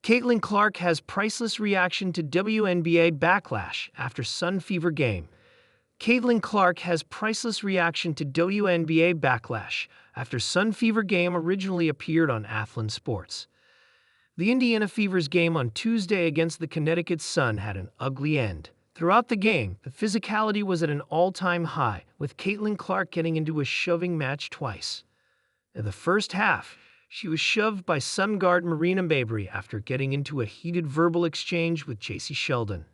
Caitlin Clark has priceless reaction to WNBA Backlash after Sun Fever game. Caitlin Clark has priceless reaction to WNBA Backlash after Sun Fever game originally appeared on Athlon Sports. The Indiana Fever's game on Tuesday against the Connecticut Sun had an ugly end. Throughout the game, the physicality was at an all-time high, with Caitlin Clark getting into a shoving match twice. In the first half, she was shoved by Sun guard Marina Mabrey after getting into a heated verbal exchange with J.C. Sheldon.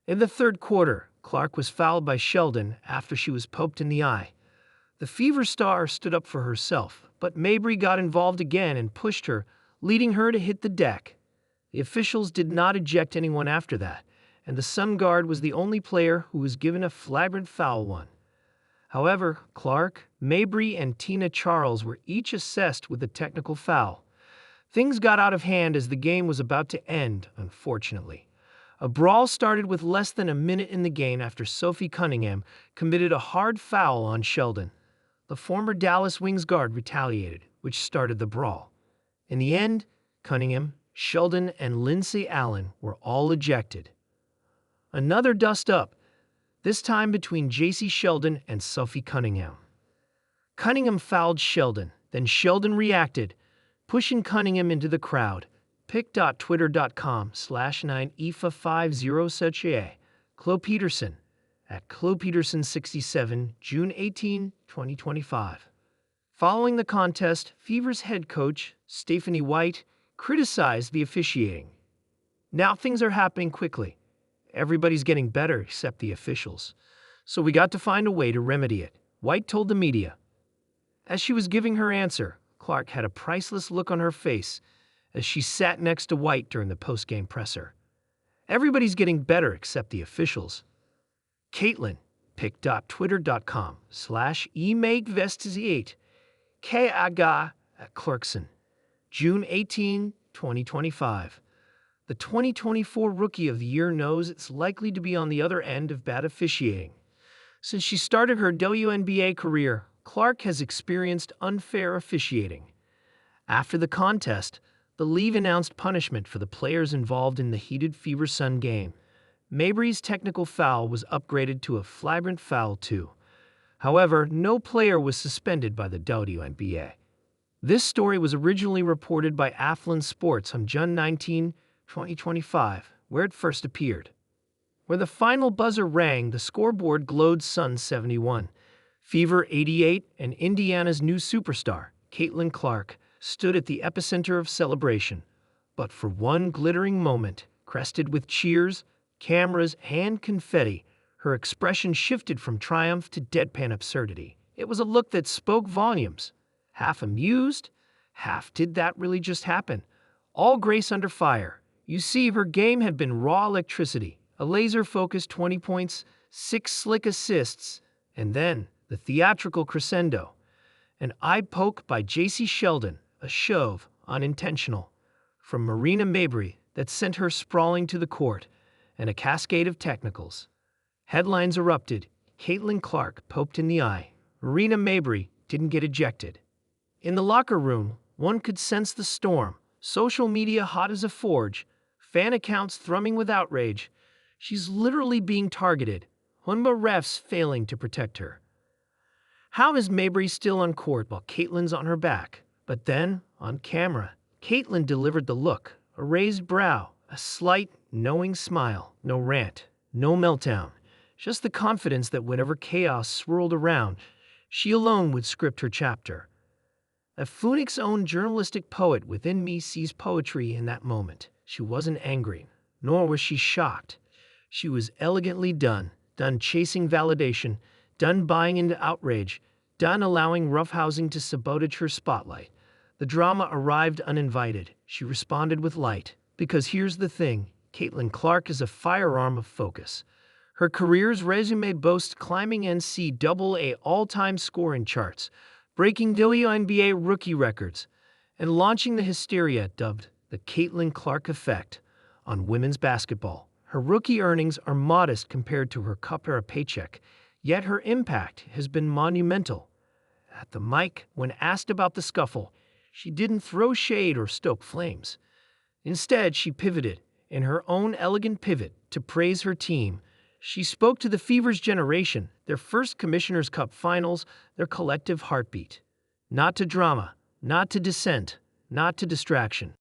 In the third quarter, Clark was fouled by Sheldon after she was poked in the eye. The Fever star stood up for herself, but Mabrey got involved again and pushed her, leading her to hit the deck. The officials did not eject anyone after that, and the Sun guard was the only player who was given a flagrant foul one. However, Clark, Mabrey, and Tina Charles were each assessed with a technical foul. Things got out of hand as the game was about to end, unfortunately. A brawl started with less than a minute in the game after Sophie Cunningham committed a hard foul on Sheldon. The former Dallas Wings guard retaliated, which started the brawl. In the end, Cunningham, Sheldon, and Lindsay Allen were all ejected. Another dust-up, this time between J.C. Sheldon and Sophie Cunningham. Cunningham fouled Sheldon, then Sheldon reacted, pushing Cunningham into the crowd. pic.twitter.com/9IFA50SHA. Chloe Peterson, at ChloePeterson67, June 18, 2025. Following the contest, Fever's head coach, Stephanie White, criticized the officiating. Now things are happening quickly. Everybody's getting better except the officials. So we got to find a way to remedy it, White told the media. As she was giving her answer, Clark had a priceless look on her face as she sat next to White during the post-game presser. Everybody's getting better except the officials. Caitlin, pic.twitter.com/emakevestiziate. Kaga at Clarkson, June 18, 2025. The 2024 Rookie of the Year knows it's likely to be on the other end of bad officiating. Since she started her WNBA career, Clark has experienced unfair officiating. After the contest, the league announced punishment for the players involved in the heated Fever Sun game. Mabrey's technical foul was upgraded to a flagrant foul too. However, no player was suspended by the WNBA. This story was originally reported by Athlon Sports on June 19, 2025, where it first appeared. Where the final buzzer rang, the scoreboard glowed Sun 71. Fever 88 and Indiana's new superstar, Caitlin Clark, stood at the epicenter of celebration. But for one glittering moment, crested with cheers, cameras, and confetti, her expression shifted from triumph to deadpan absurdity. It was a look that spoke volumes. Half amused, half did that really just happen? All grace under fire. You see, her game had been raw electricity, a laser-focused 20 points, 6 slick assists, and then the theatrical crescendo. An eye poke by J.C. Sheldon, a shove, unintentional, from Marina Mabrey that sent her sprawling to the court, and a cascade of technicals. Headlines erupted. Caitlin Clark poked in the eye. Marina Mabrey didn't get ejected. In the locker room, one could sense the storm. Social media hot as a forge. Fan accounts thrumming with outrage. She's literally being targeted. Hunba refs failing to protect her. How is Mabrey still on court while Caitlin's on her back? But then, on camera, Caitlin delivered the look. A raised brow, a slight, knowing smile. No rant, no meltdown. Just the confidence that whenever chaos swirled around, she alone would script her chapter. A Phoenix's own journalistic poet within me sees poetry in that moment. She wasn't angry, nor was she shocked. She was elegantly done chasing validation, done buying into outrage, done allowing roughhousing to sabotage her spotlight. The drama arrived uninvited. She responded with light. Because here's the thing, Caitlin Clark is a firearm of focus. Her career's resume boasts climbing NCAA all-time scoring charts, breaking WNBA rookie records, and launching the hysteria dubbed the Caitlin Clark effect on women's basketball. Her rookie earnings are modest compared to her cup-era paycheck, yet her impact has been monumental. At the mic, when asked about the scuffle, she didn't throw shade or stoke flames. Instead, she pivoted, in her own elegant pivot, to praise her team. She spoke to the Fever's generation, their first Commissioner's Cup finals, their collective heartbeat. Not to drama, not to dissent, not to distraction.